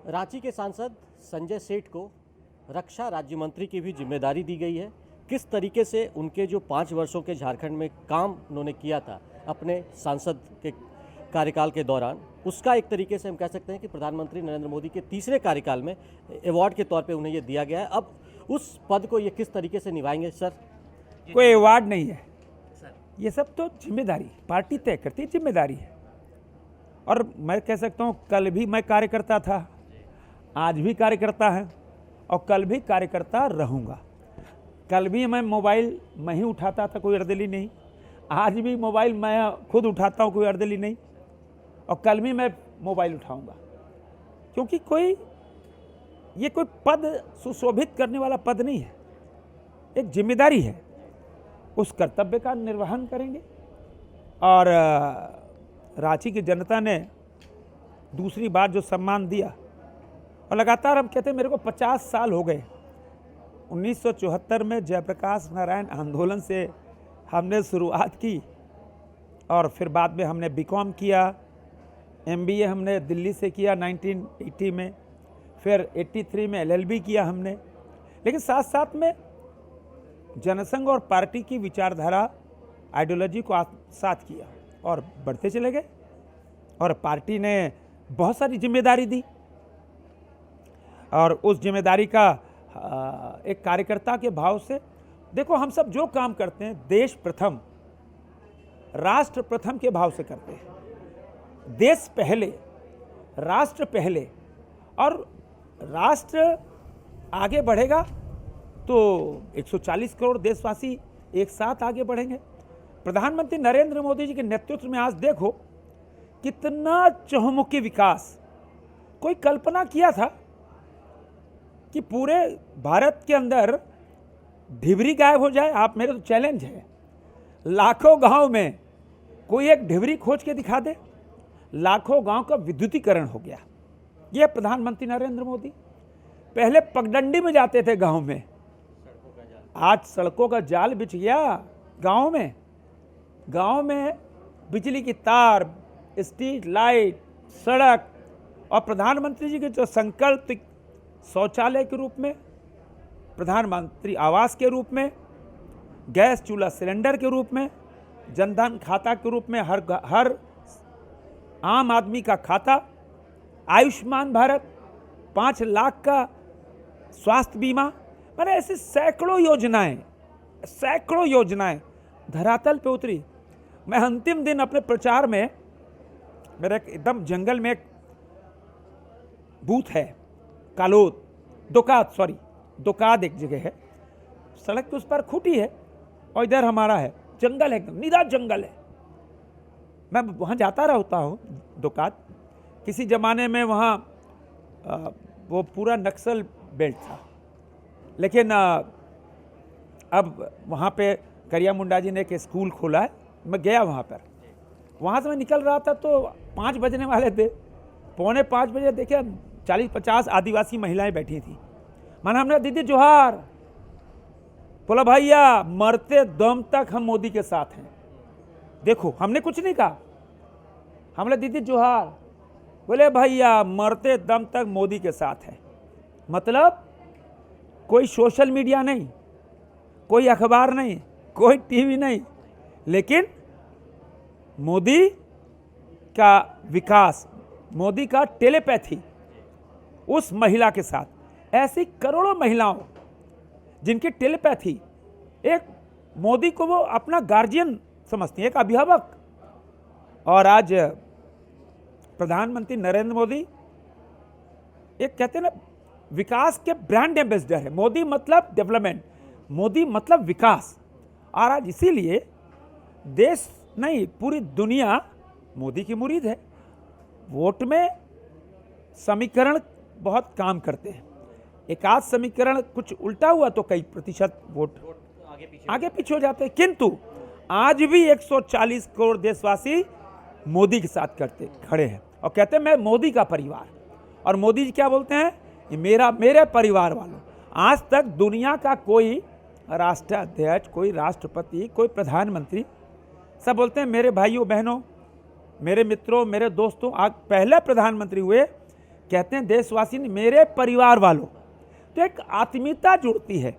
रांची के सांसद संजय सेठ को रक्षा राज्य मंत्री की भी जिम्मेदारी दी गई है। किस तरीके से उनके जो 5 वर्षों के झारखंड में काम उन्होंने किया था अपने सांसद के कार्यकाल के दौरान, उसका एक तरीके से हम कह सकते हैं कि प्रधानमंत्री नरेंद्र मोदी के तीसरे कार्यकाल में अवार्ड के तौर पे उन्हें ये दिया गया है। अब उस पद को ये किस तरीके से निभाएंगे सर? कोई अवार्ड नहीं है, ये सब तो जिम्मेदारी पार्टी तय करती है, जिम्मेदारी है। और मैं कह सकता हूँ कल भी मैं कार्यकर्ता था, आज भी कार्यकर्ता है और कल भी कार्यकर्ता रहूँगा। कल भी मैं मोबाइल मैं ही उठाता था, कोई अर्दली नहीं। आज भी मोबाइल मैं खुद उठाता हूँ, कोई अर्दली नहीं। और कल भी मैं मोबाइल उठाऊँगा, क्योंकि ये कोई पद सुशोभित करने वाला पद नहीं है, एक जिम्मेदारी है। उस कर्तव्य का निर्वहन करेंगे। और रांची की जनता ने दूसरी बार जो सम्मान दिया, और लगातार हम कहते हैं मेरे को 50 साल हो गए। 1974 में जयप्रकाश नारायण आंदोलन से हमने शुरुआत की और फिर बाद में हमने बीकॉम किया, एमबीए हमने दिल्ली से किया 1980 में, फिर 83 में एलएलबी किया हमने। लेकिन साथ साथ में जनसंघ और पार्टी की विचारधारा आइडियोलॉजी को साथ किया और बढ़ते चले गए। और पार्टी ने बहुत सारी जिम्मेदारी दी और उस जिम्मेदारी का एक कार्यकर्ता के भाव से, देखो हम सब जो काम करते हैं देश प्रथम राष्ट्र प्रथम के भाव से करते हैं। देश पहले, राष्ट्र पहले, और राष्ट्र आगे बढ़ेगा तो 140 करोड़ देशवासी एक साथ आगे बढ़ेंगे। प्रधानमंत्री नरेंद्र मोदी जी के नेतृत्व में आज देखो कितना चहुमुखी विकास। कोई कल्पना किया था कि पूरे भारत के अंदर ढिबरी गायब हो जाए? आप, मेरे तो चैलेंज है, लाखों गांव में कोई एक ढिबरी खोज के दिखा दे। लाखों गांव का विद्युतीकरण हो गया। ये प्रधानमंत्री नरेंद्र मोदी। पहले पगडंडी में जाते थे गांव में, आज सड़कों का जाल बिछ गया गांव में। गांव में बिजली की तार, स्ट्रीट लाइट, सड़क, और प्रधानमंत्री जी के जो संकल्प शौचालय के रूप में, प्रधानमंत्री आवास के रूप में, गैस चूल्हा सिलेंडर के रूप में, जनधन खाता के रूप में हर आम आदमी का खाता, आयुष्मान भारत, 5 लाख का स्वास्थ्य बीमा, मैंने ऐसी सैकड़ों योजनाएं धरातल पे उतरी। मैं अंतिम दिन अपने प्रचार में, मेरा एकदम जंगल में एक बूथ है, दोकाद एक जगह है, सड़क के उस पर खूटी है और इधर हमारा है, जंगल है, एकदम निरा जंगल है। मैं वहाँ जाता रहता हूँ दोकाद। किसी ज़माने में वहाँ वो पूरा नक्सल बेल्ट था, लेकिन अब वहाँ पे करिया मुंडा जी ने एक स्कूल खोला है। मैं गया वहाँ पर, वहाँ से मैं निकल रहा था तो 5 बजने वाले थे। 4:45 बजे देखे 40-50 आदिवासी महिलाएं बैठी थी। माना हमने दीदी जोहार, बोला भैया मरते दम तक हम मोदी के साथ हैं। देखो हमने कुछ नहीं कहा, हमने दीदी जोहार, बोले भैया मरते दम तक मोदी के साथ है। मतलब कोई सोशल मीडिया नहीं, कोई अखबार नहीं, कोई टीवी नहीं, लेकिन मोदी का विकास, मोदी का टेलीपैथी उस महिला के साथ। ऐसी करोड़ों महिलाओं जिनकी टेलीपैथी, एक मोदी को वो अपना गार्जियन समझती है, एक अभिभावक। और आज प्रधानमंत्री नरेंद्र मोदी एक कहते हैं ना विकास के ब्रांड एम्बेसडर है। मोदी मतलब डेवलपमेंट, मोदी मतलब विकास। और आज इसीलिए देश नहीं पूरी दुनिया मोदी की मुरीद है। वोट में समीकरण बहुत काम करते हैं। एक आध समीकरण कुछ उल्टा हुआ तो कई प्रतिशत वोट आगे पीछे हो जाते हैं। किंतु आज भी 140 करोड़ देशवासी मोदी के साथ खड़े हैं और कहते हैं मैं मोदी का परिवार। और मोदी जी क्या बोलते हैं? ये मेरे परिवार वालों। आज तक दुनिया का कोई राष्ट्राध्यक्ष, कोई राष्ट्रपति, कोई प्रधानमंत्री, सब बोलते हैं मेरे भाइयों बहनों, मेरे मित्रों, मेरे दोस्तों। आज पहले प्रधानमंत्री हुए कहते हैं देशवासी ने मेरे परिवार वालों, तो एक आत्मीयता जुड़ती है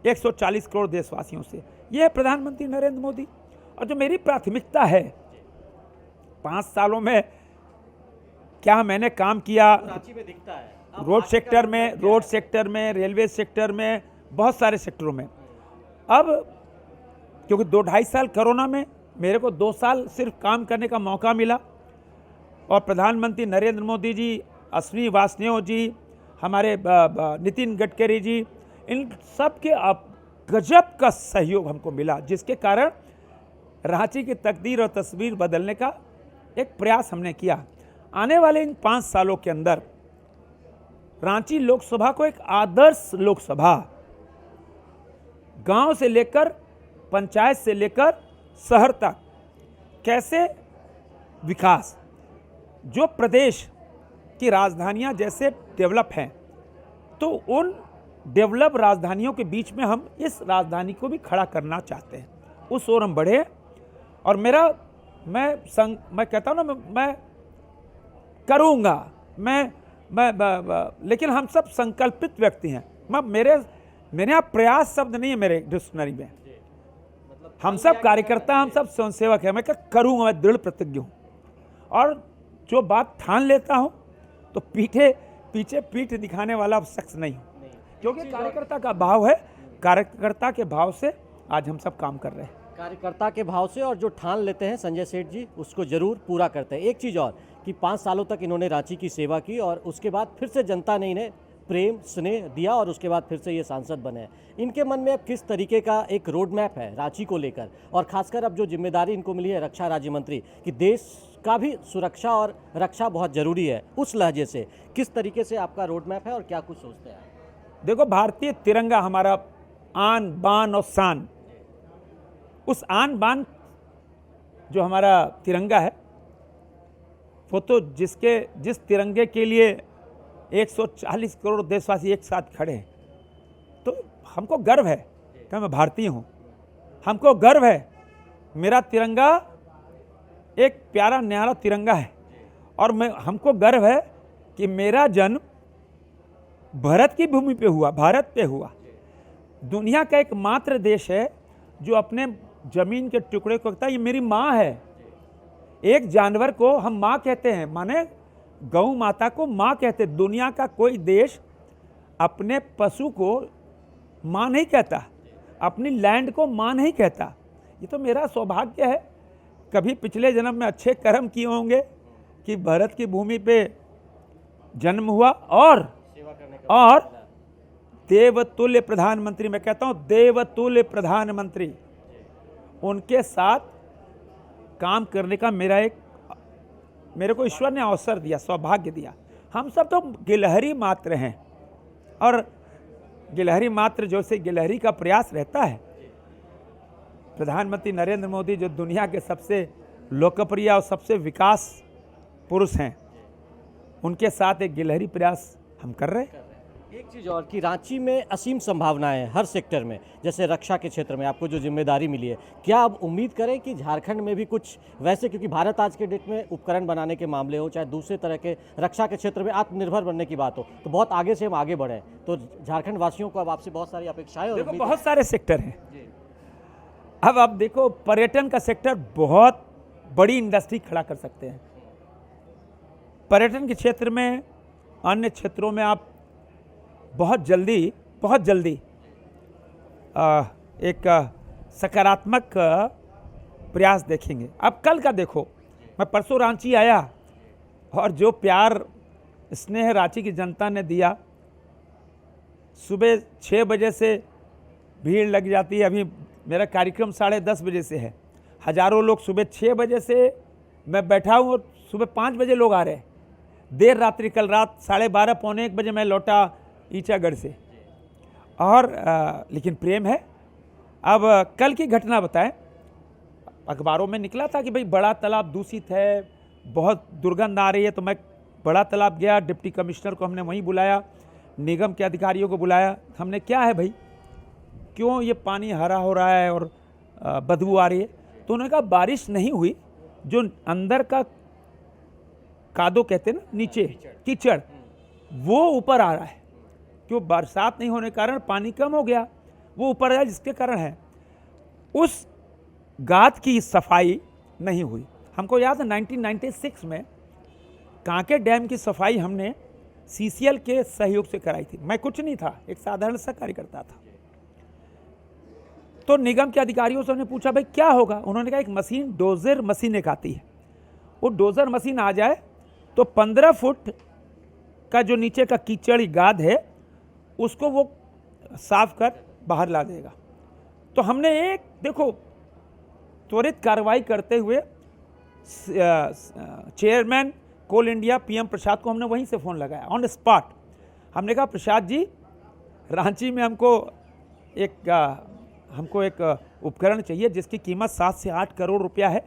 140 करोड़ देशवासियों से। ये है प्रधानमंत्री नरेंद्र मोदी। और जो मेरी प्राथमिकता है 5 सालों में क्या मैंने काम किया, रांची में दिखता है अब रोड आगे सेक्टर का में, क्या रोड है? सेक्टर में, रेलवे सेक्टर में, बहुत सारे सेक्टरों में। अब क्योंकि 2-2.5 साल कोरोना में मेरे को 2 साल सिर्फ काम करने का मौका मिला, और प्रधानमंत्री नरेंद्र मोदी जी, अश्विनी वाजपेयी जी, हमारे नितिन गडकरी जी, इन सब के अब गजब का सहयोग हमको मिला, जिसके कारण रांची की तकदीर और तस्वीर बदलने का एक प्रयास हमने किया। आने वाले इन 5 सालों के अंदर रांची लोकसभा को एक आदर्श लोकसभा, गांव से लेकर पंचायत से लेकर शहर तक कैसे विकास, जो प्रदेश की राजधानियां जैसे डेवलप हैं, तो उन डेवलप राजधानियों के बीच में हम इस राजधानी को भी खड़ा करना चाहते हैं। उस ओर हम बढ़े। और मैं कहता हूं ना, मैं करूंगा, लेकिन हम सब संकल्पित व्यक्ति हैं। मेरे यहाँ प्रयास शब्द नहीं है मेरे डिक्शनरी में। हम सब कार्यकर्ता, हम सब स्वयंसेवक हैं। मैं क्या करूंगा, मैं दृढ़ प्रतिज्ञ हूं। और जो बात ठान लेता हूं तो पीछे पीठ दिखाने वाला शख्स नहीं हूं, क्योंकि कार्यकर्ता का भाव है। कार्यकर्ता के भाव से आज हम सब काम कर रहे हैं। कार्यकर्ता के भाव से, और जो ठान लेते हैं संजय सेठ जी उसको जरूर पूरा करते हैं। एक चीज़ और कि 5 सालों तक इन्होंने रांची की सेवा की, और उसके बाद फिर से जनता ने इन्हें प्रेम स्नेह दिया, और उसके बाद फिर से ये सांसद बने। इनके मन में अब किस तरीके का एक रोड मैप है रांची को लेकर, और खासकर अब जो जिम्मेदारी इनको मिली है रक्षा राज्य मंत्री कि देश का भी सुरक्षा और रक्षा बहुत जरूरी है, उस लहजे से किस तरीके से आपका रोड मैप है और क्या कुछ सोचते हैं? देखो, भारतीय तिरंगा हमारा आन बान और शान। उस आन बान जो हमारा तिरंगा है, वो तो जिस तिरंगे के लिए 140 करोड़ देशवासी एक साथ खड़े हैं, तो हमको गर्व है कि मैं भारतीय हूँ। हमको गर्व है, मेरा तिरंगा एक प्यारा न्यारा तिरंगा है। और हमको गर्व है कि मेरा जन्म भारत की भूमि पे हुआ, भारत पे हुआ। दुनिया का एकमात्र देश है जो अपने जमीन के टुकड़े को कहता है ये मेरी माँ है। एक जानवर को हम माँ कहते हैं, माने गौ माता को माँ कहते हैं। दुनिया का कोई देश अपने पशु को माँ नहीं कहता, अपनी लैंड को माँ नहीं कहता। ये तो मेरा सौभाग्य है, कभी पिछले जन्म में अच्छे कर्म किए होंगे कि भारत की भूमि पे जन्म हुआ। और देवतुल्य प्रधानमंत्री, मैं कहता हूं देवतुल्य प्रधानमंत्री, उनके साथ काम करने का मेरे को ईश्वर ने अवसर दिया, सौभाग्य दिया। हम सब तो गिलहरी मात्र हैं, और गिलहरी मात्र जो से गिलहरी का प्रयास रहता है। प्रधानमंत्री नरेंद्र मोदी जो दुनिया के सबसे लोकप्रिय और सबसे विकास पुरुष हैं, उनके साथ एक गिलहरी प्रयास हम कर रहे हैं। एक चीज़ और कि रांची में असीम संभावनाएं हैं हर सेक्टर में, जैसे रक्षा के क्षेत्र में आपको जो जिम्मेदारी मिली है, क्या आप उम्मीद करें कि झारखंड में भी कुछ वैसे, क्योंकि भारत आज के डेट में उपकरण बनाने के मामले हो, चाहे दूसरे तरह के रक्षा के क्षेत्र में आत्मनिर्भर बनने की बात हो, तो बहुत आगे से हम आगे बढ़े। तो झारखंड वासियों को अब आपसे बहुत सारी अपेक्षाएं और देखो, बहुत सारे सेक्टर हैं। अब आप देखो, पर्यटन का सेक्टर बहुत बड़ी इंडस्ट्री खड़ा कर सकते हैं। पर्यटन के क्षेत्र में, अन्य क्षेत्रों में आप बहुत जल्दी एक सकारात्मक प्रयास देखेंगे। अब कल का देखो, मैं परसों रांची आया और जो प्यार स्नेह रांची की जनता ने दिया, सुबह 6 बजे से भीड़ लग जाती है। अभी मेरा कार्यक्रम 10:30 बजे से है। हजारों लोग सुबह 6 बजे से मैं बैठा हूँ और सुबह 5 बजे लोग आ रहे हैं। देर रात्रि, कल रात 12:30 पौने 1 बजे मैं लौटा ईचागढ़ से। और लेकिन प्रेम है। अब कल की घटना बताएं, अखबारों में निकला था कि भाई बड़ा तालाब दूषित है, बहुत दुर्गंध आ रही है। तो मैं बड़ा तालाब गया, डिप्टी कमिश्नर को हमने वहीं बुलाया, निगम के अधिकारियों को बुलाया। हमने क्या है भाई, क्यों ये पानी हरा हो रहा है और बदबू आ रही है? तो उन्होंने कहा बारिश नहीं हुई, जो अंदर का कादो कहते हैं ना, नीचे कीचड़, वो ऊपर आ रहा है, क्यों बरसात नहीं होने के कारण पानी कम हो गया, वो ऊपर आया, जिसके कारण है उस गाद की सफाई नहीं हुई। हमको याद है 1996 में कांके डैम की सफाई हमने CCL के सहयोग से कराई थी। मैं कुछ नहीं था, एक साधारण सा कार्यकर्ता था। तो निगम के अधिकारियों से हमने पूछा भाई क्या होगा, उन्होंने कहा एक मशीन, डोजर मशीन एक आती है, वो डोजर मशीन आ जाए तो 15 फुट का जो नीचे का कीचड़ी गाद है उसको वो साफ कर बाहर ला देगा। तो हमने एक देखो त्वरित कार्रवाई करते हुए चेयरमैन कोल इंडिया PM प्रसाद को हमने वहीं से फ़ोन लगाया ऑन स्पॉट। हमने कहा प्रसाद जी, रांची में हमको एक उपकरण चाहिए जिसकी कीमत 7 से 8 करोड़ रुपया है।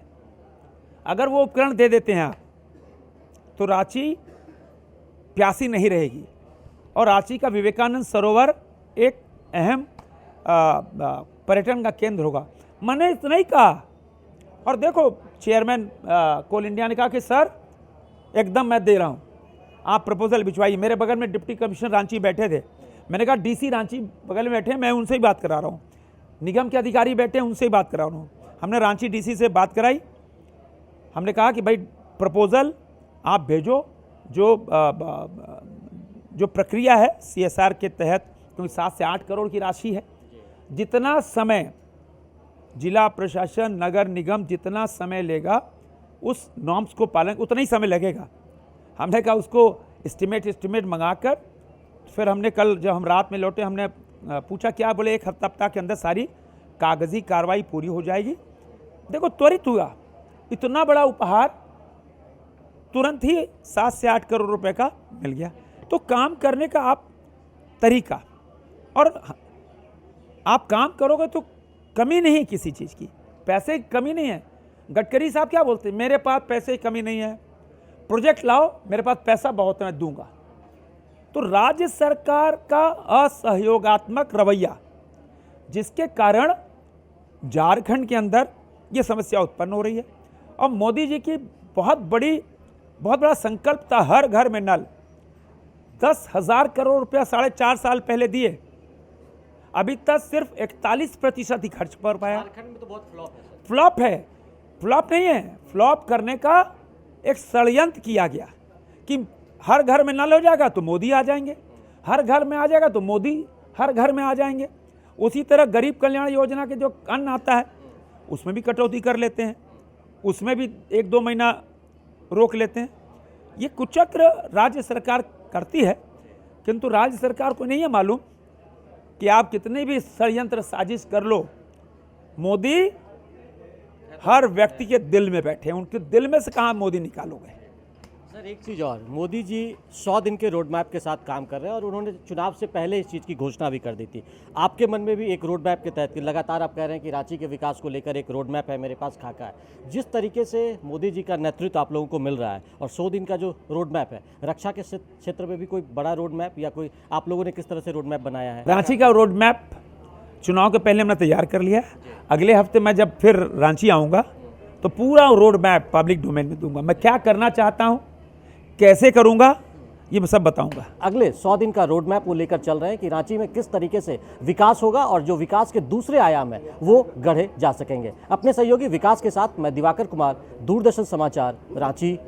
अगर वो उपकरण दे देते हैं आप तो रांची प्यासी नहीं रहेगी और रांची का विवेकानंद सरोवर एक अहम पर्यटन का केंद्र होगा। मैंने इतना ही कहा और देखो चेयरमैन कोल इंडिया ने कहा कि सर एकदम मैं दे रहा हूँ, आप प्रपोजल भिजवाइए। मेरे बगल में डिप्टी कमिश्नर रांची बैठे थे, मैंने कहा DC रांची बगल में बैठे हैं, मैं उनसे ही बात करा रहा हूँ, निगम के अधिकारी बैठे हैं उनसे ही बात करा रहा हूँ। हमने रांची DC से बात कराई, हमने कहा कि भाई प्रपोजल आप भेजो, जो प्रक्रिया है CSR के तहत, क्योंकि 7 से 8 करोड़ की राशि है, जितना समय जिला प्रशासन नगर निगम जितना समय लेगा उस नॉर्म्स को पालन उतना ही समय लगेगा। हमने कहा उसको एस्टिमेट मंगाकर फिर हमने कल जब हम रात में लौटे हमने पूछा क्या, बोले 1 हफ्ता के अंदर सारी कागजी कार्रवाई पूरी हो जाएगी। देखो त्वरित हुआ, इतना बड़ा उपहार तुरंत ही 7 से 8 करोड़ रुपए का मिल गया। तो काम करने का आप तरीका, और आप काम करोगे तो कमी नहीं है किसी चीज़ की, पैसे की कमी नहीं है। गडकरी साहब क्या बोलते हैं, मेरे पास पैसे की कमी नहीं है, प्रोजेक्ट लाओ, मेरे पास पैसा बहुत है मैं दूंगा। तो राज्य सरकार का असहयोगात्मक रवैया, जिसके कारण झारखंड के अंदर ये समस्या उत्पन्न हो रही है। और मोदी जी की बहुत बड़ा संकल्प था, हर घर में नल। 10,000 करोड़ रुपया 4.5 साल पहले दिए, अभी तक सिर्फ 41% ही खर्च कर पाया। झारखंड में तो बहुत फ्लॉप है सर। फ्लॉप है, फ्लॉप नहीं है, फ्लॉप करने का एक षड्यंत्र किया गया कि हर घर में नल हो जाएगा तो मोदी आ जाएंगे, हर घर में आ जाएगा तो मोदी हर घर में आ जाएंगे। उसी तरह गरीब कल्याण योजना के जो अन्न आता है उसमें भी कटौती कर लेते हैं, उसमें भी 1-2 महीना रोक लेते हैं। ये कुचक्र राज्य सरकार करती है, किंतु राज्य सरकार को नहीं है मालूम कि आप कितने भी षड्यंत्र साजिश कर लो, मोदी हर व्यक्ति के दिल में बैठे हैं, उनके दिल में से कहाँ मोदी निकालोगे। सर एक चीज़ और, मोदी जी 100 दिन के रोड मैप के साथ काम कर रहे हैं और उन्होंने चुनाव से पहले इस चीज़ की घोषणा भी कर दी थी। आपके मन में भी एक रोड मैप के तहत लगातार आप कह रहे हैं कि रांची के विकास को लेकर एक रोड मैप है, मेरे पास खाका है। जिस तरीके से मोदी जी का नेतृत्व आप लोगों को मिल रहा है और 100 दिन का जो रोड मैप है, रक्षा के क्षेत्र में भी कोई बड़ा रोड मैप या कोई आप लोगों ने किस तरह से रोड मैप बनाया है? रांची का रोड मैप चुनाव के पहले हमने तैयार कर लिया। अगले हफ्ते मैं जब फिर रांची आऊँगा तो पूरा रोड मैप पब्लिक डोमेन में दूंगा। मैं क्या करना चाहता हूँ, कैसे करूंगा, ये मैं सब बताऊंगा। अगले 100 दिन का रोड मैप वो लेकर चल रहे हैं कि रांची में किस तरीके से विकास होगा और जो विकास के दूसरे आयाम है वो गढ़े जा सकेंगे। अपने सहयोगी विकास के साथ मैं दिवाकर कुमार, दूरदर्शन समाचार, रांची।